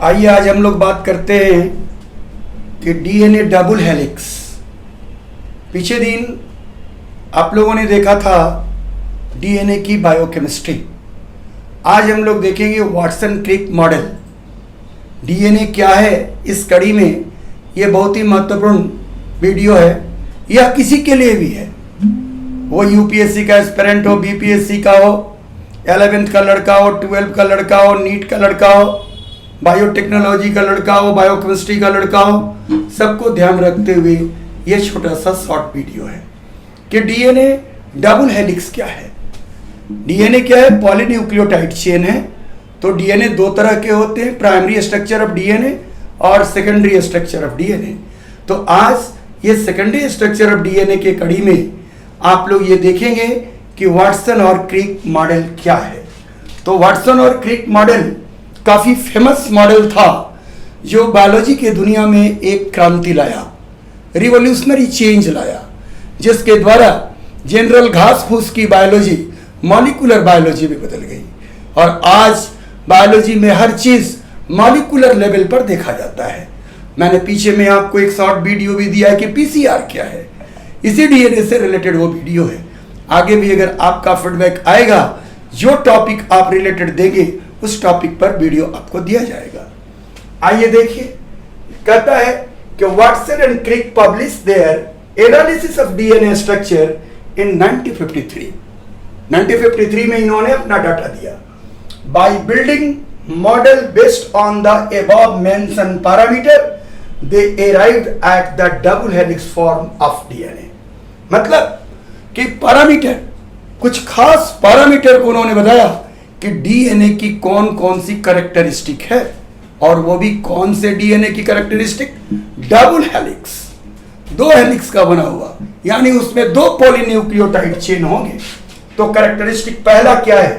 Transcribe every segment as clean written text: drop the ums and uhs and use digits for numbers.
आइए आज हम लोग बात करते हैं कि डीएनए डबल हेलिक्स। पीछे दिन आप लोगों ने देखा था डीएनए की बायोकेमिस्ट्री। आज हम लोग देखेंगे वाटसन क्रिक मॉडल। डीएनए क्या है इस कड़ी में, ये बहुत ही महत्वपूर्ण वीडियो है। यह किसी के लिए भी है, वो यूपीएससी का एस्पिरेंट हो, बीपीएससी का हो, 11th का लड़का हो, 12th का लड़का हो, नीट का लड़का हो, बायोटेक्नोलॉजी का लड़का हो, बायोकेमिस्ट्री का लड़का हो, सबको ध्यान रखते हुए ये छोटा सा शॉर्ट वीडियो है कि डीएनए डबल हेलिक्स क्या है। डीएनए क्या है? पॉलीन्यूक्लियोटाइड चेन है। तो डीएनए दो तरह के होते हैं, प्राइमरी स्ट्रक्चर ऑफ डीएनए और सेकेंडरी स्ट्रक्चर ऑफ डीएनए। तो आज ये सेकेंडरी स्ट्रक्चर ऑफ डीएनए के कड़ी में आप लोग ये देखेंगे कि वाटसन और क्रिक मॉडल क्या है। तो वाटसन और क्रिक मॉडल काफी फेमस मॉडल था जो बायोलॉजी के दुनिया में एक क्रांति लाया, रिवोल्यूशनरी चेंज लाया, जिसके द्वारा जनरल घास फूस की बायोलॉजी मॉलिक्यूलर बायोलॉजी में बदल गई। और आज बायोलॉजी में हर चीज मॉलिक्यूलर लेवल पर देखा जाता है। मैंने पीछे में आपको एक शॉर्ट वीडियो भी दिया है कि पीसीआर क्या है, इसी डीएनए से रिलेटेड वो वीडियो है। आगे भी अगर आपका फीडबैक आएगा, जो टॉपिक आप रिलेटेड देंगे उस टॉपिक पर वीडियो आपको दिया जाएगा। आइए देखिए, कहता है कि Watson and Crick publish their analysis of DNA structure in 1953। 1953 में इन्होंने अपना डाटा दिया। By building model based on the above mention parameter they arrived at the double helix form of DNA. मतलब कि पैरामीटर, कुछ खास पैरामीटर को उन्होंने बताया कि डीएनए की कौन कौन सी कैरेक्टरिस्टिक है, और वो भी कौन से डीएनए की कैरेक्टरिस्टिक? डबल हेलिक्स, दो हेलिक्स का बना हुआ, यानी उसमें दो पॉलीन्यूक्लियोटाइड चेन होंगे। तो कैरेक्टरिस्टिक पहला क्या है?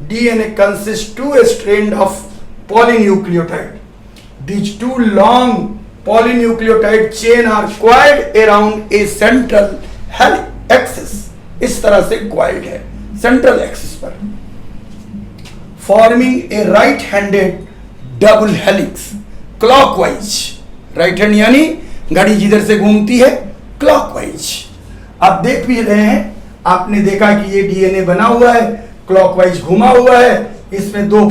DNA consist two strand of polynucleotide. These two long polynucleotide chain are coiled around a central helix axis. इस तरह से क्वाइल्ड है सेंट्रल एक्सिस पर, forming a right handed double helix clockwise. Right hand यानी घड़ी जिधर से घूमती है क्लॉकवाइज। आप देख भी रहे हैं, आपने देखा कि ये डीएनए बना हुआ है, क्लॉकवाइज घुमा हुआ है। इसमें दो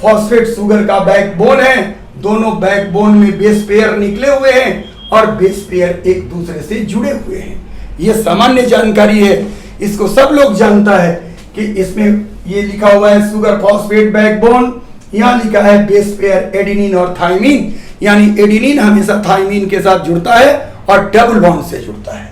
फॉस्फेट शुगर का बैकबोन है, दोनों बैकबोन में बेस पेयर निकले हुए हैं और बेस पेयर एक दूसरे से जुड़े हुए हैं। यह सामान्य जानकारी है, इसको सब लोग जानता है कि इसमें ये लिखा हुआ है शुगर फॉस्फेट बैकबोन, यहां लिखा है बेस पेयर एडेनिन और थाइमिन, यानी एडेनिन हमेशा थाइमिन के साथ जुड़ता है और डबल बॉन्ड से जुड़ता है।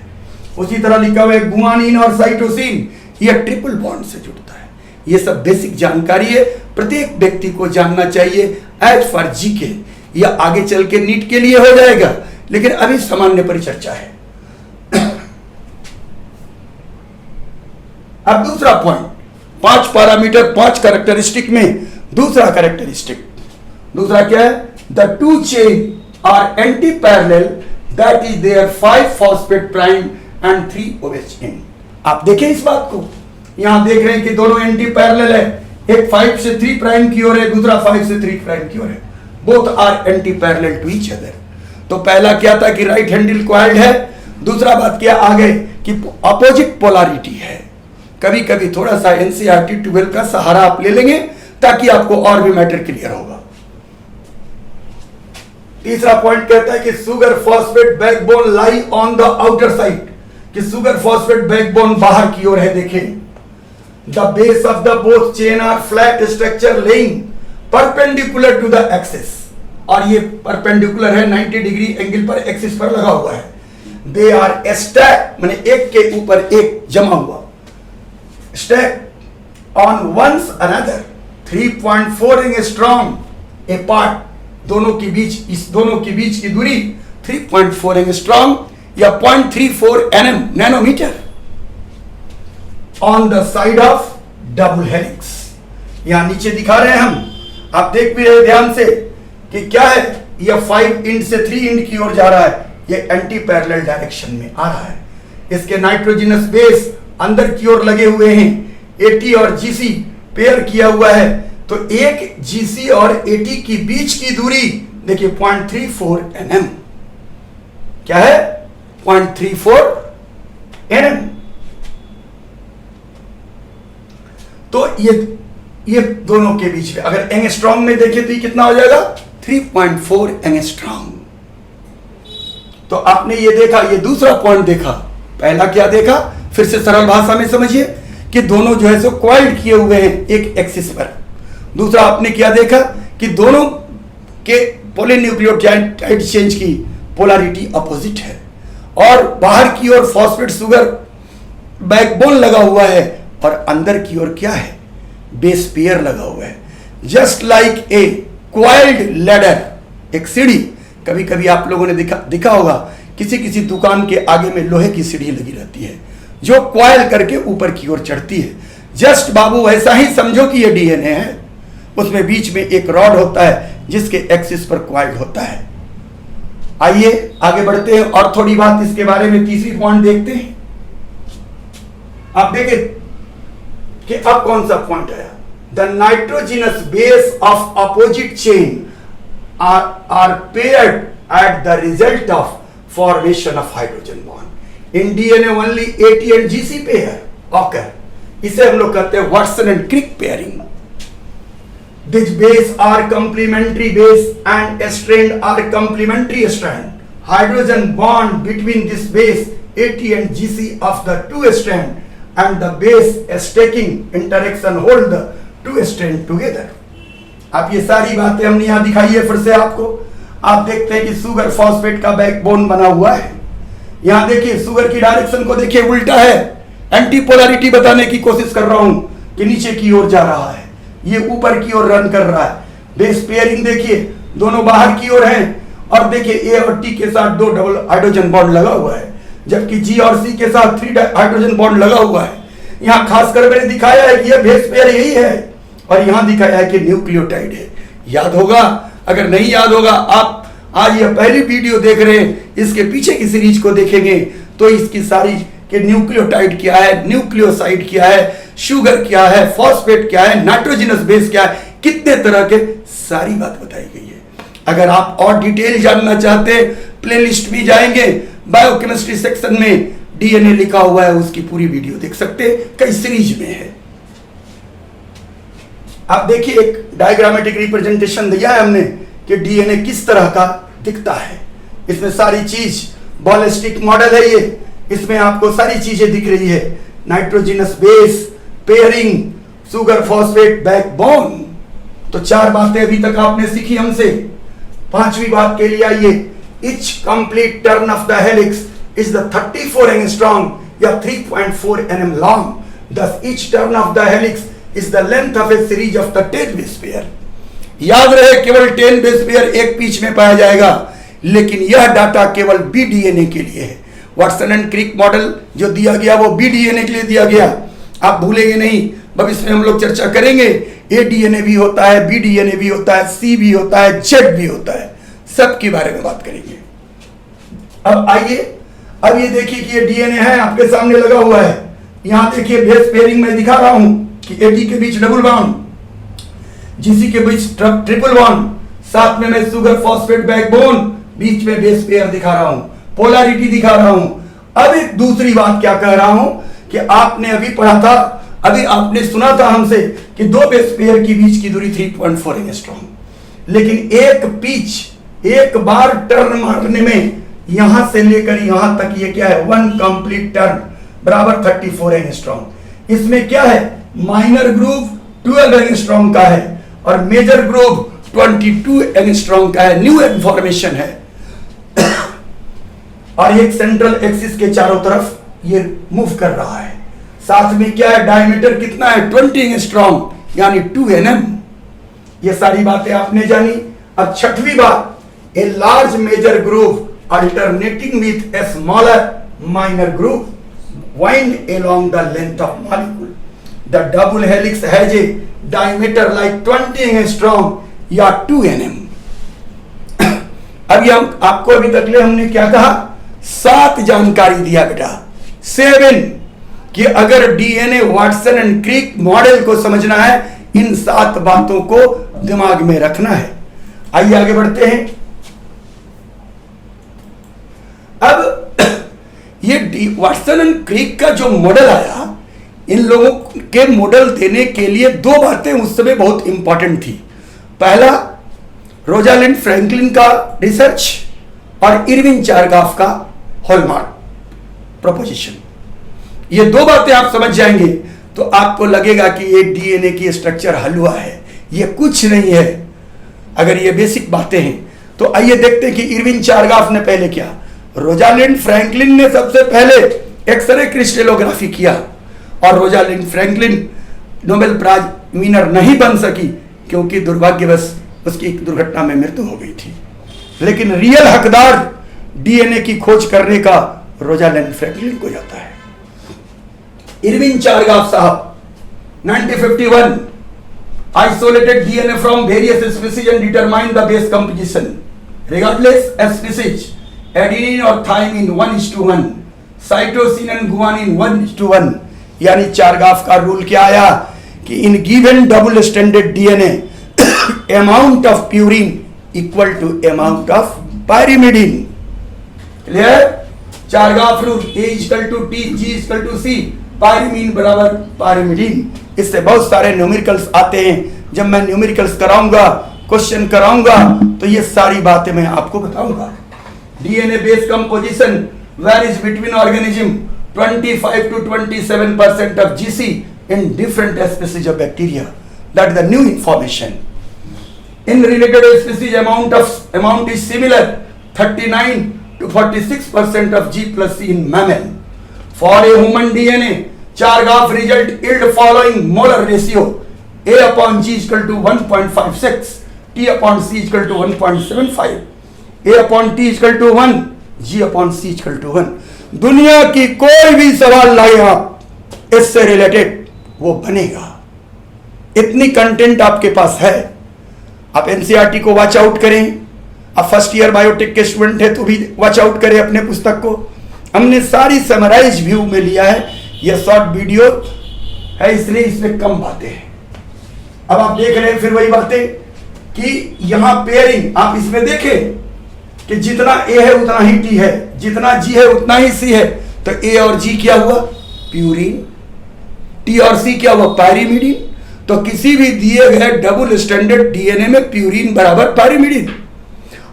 उसी तरह लिखा हुआ है गुआनिन और साइटोसिन, यह ट्रिपल बॉन्ड से जुड़ता है। यह सब बेसिक जानकारी है, प्रत्येक व्यक्ति को जानना चाहिए एज फॉर जीके। यह आगे चल के नीट के लिए हो जाएगा, लेकिन अभी सामान्य परिचर्चा है। अब दूसरा पॉइंट, 5 पैरामीटर 5 कैरेक्टरिस्टिक में दूसरा कैरेक्टरिस्टिक, दूसरा क्या है? The two chain are anti parallel, that is their 5 phosphate prime and 3 OH end. आप देखें इस बात को, यहां देख रहे हैं कि दोनों एंटी पैरेलल है, एक 5 से 3 प्राइम की ओर है, दूसरा 5 से 3 प्राइम की ओर है। Both are anti parallel to each other. तो पहला क्या था कि राइट हैंडल क्वाइल्ड है, दूसरा बात क्या आ गए कि अपोजिट पोलैरिटी है। कभी कभी थोड़ा सा एनसीईआरटी 12 का सहारा आप ले लेंगे ताकि आपको और भी मैटर क्लियर होगा। तीसरा पॉइंट कहता है कि sugar phosphate backbone lie on the outer side, कि शुगर फॉस्फेट बैकबोन बाहर की ओर है। देखें, the base of the both chain are flat structure laying perpendicular to the axis, और ये परपेंडिकुलर है 90 डिग्री एंगल पर एक्सिस पर लगा हुआ है। दे आर स्टैक, माने एक के ऊपर एक जमा हुआ, stack on ones another 3.4 angstrom apart. दोनों के बीच, इस दोनों के बीच की दूरी 3.4 एंगस्ट्रॉम या 0.34 nanometre on the side of double helix. यहां नीचे दिखा रहे हैं हम, आप देख भी रहे ध्यान से कि क्या है, यह 5 इंड से 3 इंड की ओर जा रहा है, यह एंटी पैरेलल डायरेक्शन में आ रहा है। इसके नाइट्रोजनस बेस अंदर की ओर लगे हुए हैं, AT और GC पेयर किया हुआ है, तो एक GC और AT की बीच की दूरी देखिए 0.34 nm। क्या है? 0.34 nm। तो ये दोनों के बीच में अगर एंगस्ट्रॉम में देखें तो ये कितना हो जाएगा? 3.4 एंगस्ट्रॉम। तो आपने ये देखा, ये दूसरा पॉइंट देखा। पहला क्या देखा? फिर से सरल भाषा में समझिए कि दोनों जो है सो कॉइल्ड किए हुए हैं एक एक्सिस पर। दूसरा आपने क्या देखा कि दोनों के पॉलीन्यूक्लियोटाइड चेंज की पोलैरिटी अपोजिट है और बाहर की ओर फॉस्फेट शुगर बैकबोन लगा हुआ है और अंदर की ओर क्या है? बेस पेयर लगा हुआ है। Just like a coiled ladder, एक सीढ़ी। कभी कभी आप लोगों ने दिखा होगा किसी किसी दुकान के आगे में लोहे की सीढ़ी लगी रहती है जो कॉइल करके ऊपर की ओर चढ़ती है। जस्ट बाबू वैसा ही समझो कि ये DNA है। उसमें बीच में एक रॉड होता है जिसके एक्सिस पर कॉइल्ड होता है। आइए आगे बढ़ते हैं और थोड़ी बात इसके बारे में तीसरी पॉइंट देखते हैं। आप देखें कि अब कौन सा पॉइंट आया? The nitrogenous base of opposite chain are paired at the result of formation of hydrogen bond. In DNA only AT and GC pair occur. इसे हम लोग कहते हैं Watson and Crick pairing. These base are complementary base and strand are complementary strand. Hydrogen bond between this base AT and GC of the two strand and the base stacking interaction hold the two strand together. अब ये सारी बातें हमने यहां दिखाई है। फिर से आपको आप देखते हैं कि शुगर फॉस्फेट का बैकबोन बना हुआ है। यहां देखिए शुगर की डायरेक्शन को देखिए उल्टा है। एंटी पोलैरिटी बताने की कोशिश कर रहा हूं कि नीचे की ओर जा रहा है, ये ऊपर की ओर रन कर रहा है। बेस पेयरिंग देखिए दोनों बाहर की ओर हैं और देखिए A और T के साथ 2 डबल हाइड्रोजन बॉन्ड लगा हुआ है, जबकि G और C के साथ 3 हाइड्रोजन बॉन्ड लगा हुआ है। यहां खासकर मैंने दिखाया है कि यह बेस पेयर यही है और यहां दिखाया है कि न्यूक्लियोटाइड है। याद होगा? अगर नहीं याद होगा, आप आज यह पहली वीडियो देख रहे हैं, इसके पीछे की सीरीज को देखेंगे तो इसकी सारी कि न्यूक्लियोटाइड क्या है, न्यूक्लियोसाइड क्या है, शुगर क्या है, फॉस्फेट क्या है, नाइट्रोजिनस बेस क्या है, कितने तरह के, सारी बात बताई गई है। अगर आप और डिटेल जानना चाहते हैं, प्लेलिस्ट में जाएंगे, बायोकेमिस्ट्री सेक्शन में DNA लिखा हुआ है, उसकी पूरी वीडियो देख सकते हैं, कई सीरीज में है। आप देखिए एक डायग्रामेटिक रिप्रेजेंटेशन दिया है हमने कि DNA किस तरह का दिखता है। इसमें सारी चीज बॉलिस्टिक मॉडल है ये, इसमें आपको सारी चीजें दिख रही है। Nitrogenous base, pairing, sugar phosphate, backbone. तो 4 बातें अभी तक आपने सीखी हमसे। 5वीं बात के लिए आइए। Each complete turn of the helix is the 34 angstrom या 3.4 nm long. Thus each turn of the helix is the length of a series of the 10 base pair. याद रहे केवल 10 बेस पेयर एक पीच में पाया जाएगा, लेकिन यह डाटा केवल BDNA के लिए है। वाटसन एंड क्रिक मॉडल जो दिया गया वो BDNA के लिए दिया गया, आप भूलेंगे नहीं। भविष्य में हम लोग चर्चा करेंगे, ADNA भी होता है, BDNA भी होता है, C भी होता है, Z भी होता है, सब के बारे में बात करेंगे। अब आइए, अब ये देखिए कि ये DNA है आपके सामने लगा हुआ है। यहां देखिए बेस पेयरिंग में दिखा रहा हूं कि AT के बीच डबल बॉन्ड, GC के बीच ट्रिपल बॉन्ड, साथ में मैं शुगर फॉस्फेट बैकबोन, बीच में बेस पेयर दिखा रहा हूं, पोलैरिटी दिखा रहा हूं। अब एक दूसरी बात क्या कह रहा हूं कि आपने अभी पढ़ा था, अभी आपने सुना था हमसे कि 2 बेस पेयर के बीच की दूरी 3.4 एंगस्ट्रॉम, लेकिन एक पिच एक बार टर्न मारने में यहां से लेकर यहां तक ये क्या है, 1 कंप्लीट टर्न बराबर 34 एंगस्ट्रॉम। इसमें क्या है, माइनर ग्रूव 12 एंगस्ट्रॉम का है और मेजर ग्रूव 22 एंगस्ट्रॉम का है। न्यू इन्फॉर्मेशन है। और एक सेंट्रल एक्सिस के चारों तरफ ये मूव कर रहा है। साथ में क्या है, डायमीटर कितना है, 20 एंगस्ट्रॉम यानी 2 nm। ये सारी बातें आपने जानी। अब 6वीं बात, a large major groove alternating with a smaller minor groove wind along the length of molecule. The double helix has a diameter like 20 angstrom या 2 nm। अभी हम आपको अभी तक ले हमने क्या कहा, 7 जानकारी दिया बेटा, 7 कि अगर DNA Watson and Crick model को समझना है, इन 7 बातों को दिमाग में रखना है। आइए आगे बढ़ते हैं। अब ये वाटसन एंड क्रिक का जो मॉडल आया, इन लोगों के मॉडल देने के लिए 2 बातें उस समय बहुत इंपॉर्टेंट थी। पहला, रोजालिंड फ्रैंकलिन का रिसर्च और इरविन चारगाफ का हॉलमार्क प्रोपोजिशन। ये 2 बातें आप समझ जाएंगे तो आपको लगेगा कि ये डीएनए की स्ट्रक्चर हलवा है, ये कुछ नहीं है। अगर ये बेसिक बातें हैं तो आइए देखते हैं कि इरविन चारगाफ ने पहले क्या, रोजालिंड फ्रैंकलिन ने सबसे पहले एक्सरे क्रिस्टलोग्राफी किया, और Rosalind Franklin Nobel prize winner नहीं बन सकी क्योंकि दुर्भाग्यवश उसकी एक दुर्घटना में मृत्यु हो गई थी। लेकिन रियल हकदार डीएनए की खोज करने का रोजालिंड फ्रैंकलिन को जाता है। इरविन चारगाफ साहब 1951 isolated DNA from various species and determined the base composition. Regardless of species, adenine or thymine 1:1, cytosine and guanine 1:1। यानी चारगाफ का रूल क्या आया कि in given double standard DNA amount of purine equal to amount of pyrimidine. Clear? Chargaff rule A = T, G = C, purine बराबर pyrimidine. इससे बहुत सारे numericals आते हैं। जब मैं न्यूमेरिकल्स कराऊंगा, क्वेश्चन कराऊंगा, तो ये सारी बातें मैं आपको बताऊंगा। DNA base composition varies between organism 25 to 27% of GC in different species of bacteria. That is the new information. In related species, amount is similar, 39 to 46% of G plus C in mammal. For a human DNA, Chargaff result yield following molar ratio: A/G = 1.56, T/C = 1.75, A/T = 1, G/C = 1। दुनिया की कोई भी सवाल लाए आप इससे related, वो बनेगा। इतनी कंटेंट आपके पास है। आप एनसीईआरटी को वॉच आउट करें। आप फर्स्ट ईयर बायोटेक के स्टूडेंट है तो भी वॉच आउट करें अपने पुस्तक को। हमने सारी समराइज व्यू में लिया है। यह शॉर्ट वीडियो है इसलिए इसमें कम बातें हैं। अब आप देख रहे हैं फिर वही बातें कि यहां पेयरिंग आप इसमें देखें कि जितना ए है उतना ही टी है, जितना जी है उतना ही सी है। तो ए और जी क्या हुआ? प्यूरिन। टी और सी क्या हुआ? पायरिमिडीन। तो किसी भी दिए गए डबल स्टैंडर्ड डीएनए में प्यूरिन बराबर पायरिमिडीन।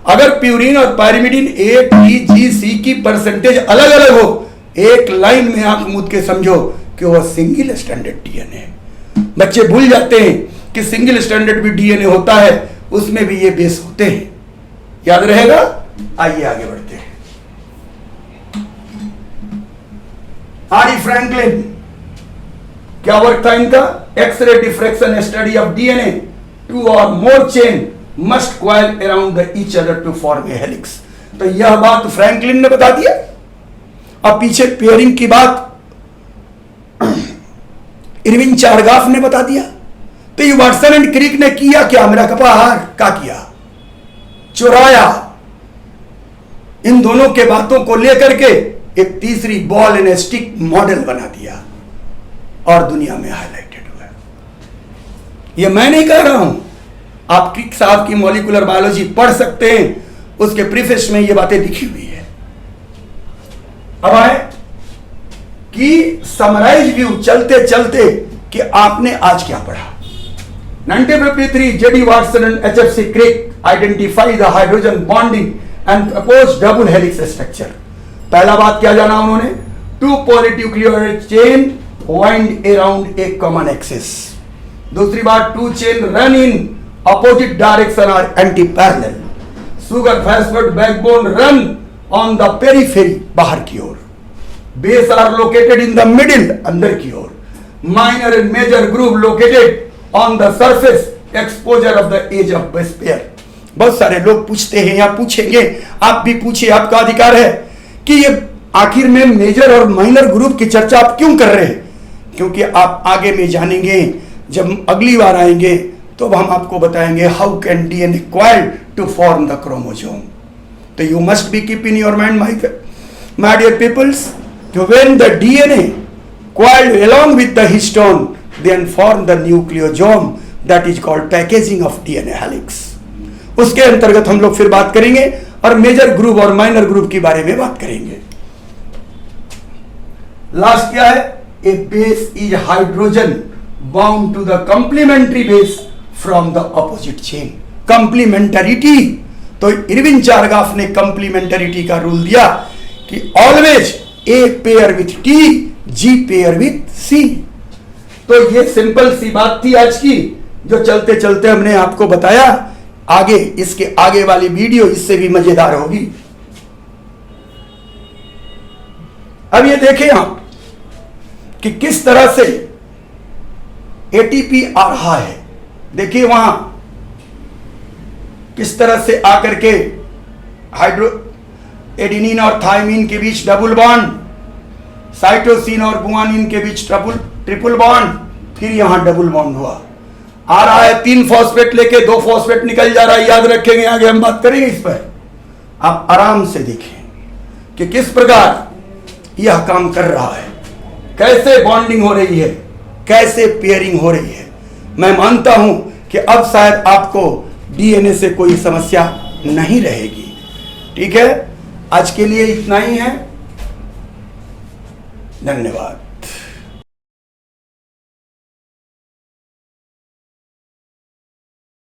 अगर प्यूरिन और पायरिमिडीन ए टी जी सी की परसेंटेज अलग अलग हो, एक लाइन में आंख मूंद के समझो कि वह सिंगल स्टैंडर्ड डीएनए है। बच्चे भूल जाते हैं कि सिंगल स्टैंडर्ड भी डीएनए होता है, उसमें भी ये बेस होते हैं। याद रहेगा? आइए आगे बढ़ते हैं। आर ई फ्रैंकलिन क्या वर्क था इनका? X ray diffraction study of DNA, 2 or more chain must coil around each other to form a helix। तो यह बात फ्रैंकलिन ने बता दिया। अब पीछे पेयरिंग की बात इरविन चारगाफ ने बता दिया। तो ये वाटसन एंड क्रिक ने किया क्या? मेरा कपार क्या किया? चुराया। इन दोनों के बातों को लेकर के एक तीसरी बॉल एंड स्टिक मॉडल बना दिया और दुनिया में हाईलाइटेड हुआ। यह मैं नहीं कह रहा हूं, आप क्रिक साहब की मॉलिक्यूलर बायोलॉजी पढ़ सकते हैं, उसके प्रीफेस में ये बातें लिखी हुई है। अब आए कि समराइज व्यू चलते चलते कि आपने आज क्या पढ़ा। 1953 JD Watson and HFC Crick identify the hydrogen bonding and propose double helix structure. पहला बात क्या जाना उन्होंने? 2 polynucleotide chain wind around a common axis. दूसरी बात, 2 chain run in opposite direction or anti-parallel। sugar phosphate backbone run on the periphery बाहर की ओर। base are located in the middle अंदर की ओर। minor and major group located on the surface exposure of the edge of base pair। बहुत सारे लोग पूछते हैं या पूछेंगे, आप भी पूछिए, आपका अधिकार है कि ये आखिर में मेजर और माइनर ग्रुप की चर्चा आप क्यों कर रहे हैं? क्योंकि आप आगे में जानेंगे, जब अगली बार आएंगे तो हम आपको बताएंगे how can DNA coil to form the chromosome. तो you must be keep in your mind my dear peoples, when the DNA coiled along with the histone then form the nucleosome that is called packaging of DNA helix. उसके अंतर्गत हम लोग फिर बात करेंगे और major group और minor group के बारे में बात करेंगे। लास्ट क्या है? A base is hydrogen bound to the complementary base from the opposite chain. Complementarity, तो इरविन चारगाफ ने कंप्लीमेंटरिटी का रूल दिया कि always A pair with T, G pair with C. तो ये सिंपल सी बात थी आज की, जो चलते चलते हमने आपको बताया। आगे इसके आगे वाली वीडियो इससे भी मजेदार होगी। अब ये देखें आप कि किस तरह से एटीपी आ रहा है। देखिए वहां किस तरह से आकर के हाइड्रो एडिनिन और थायमिन के बीच डबल बॉन्ड, साइटोसिन और गुआनिन के बीच ट्रिपल बॉन्ड, फिर यहां डबल बॉन्ड हुआ। आ रहा है 3 फॉस्फेट लेके 2 फॉस्फेट निकल जा रहा है। याद रखेंगे, आगे हम बात करेंगे इस पर। आप आराम से देखें कि किस प्रकार यह काम कर रहा है, कैसे बॉन्डिंग हो रही है, कैसे पेयरिंग हो रही है। मैं मानता हूं कि अब शायद आपको डीएनए से कोई समस्या नहीं रहेगी। ठीक है, आज के लिए इतना ही है। धन्यवाद।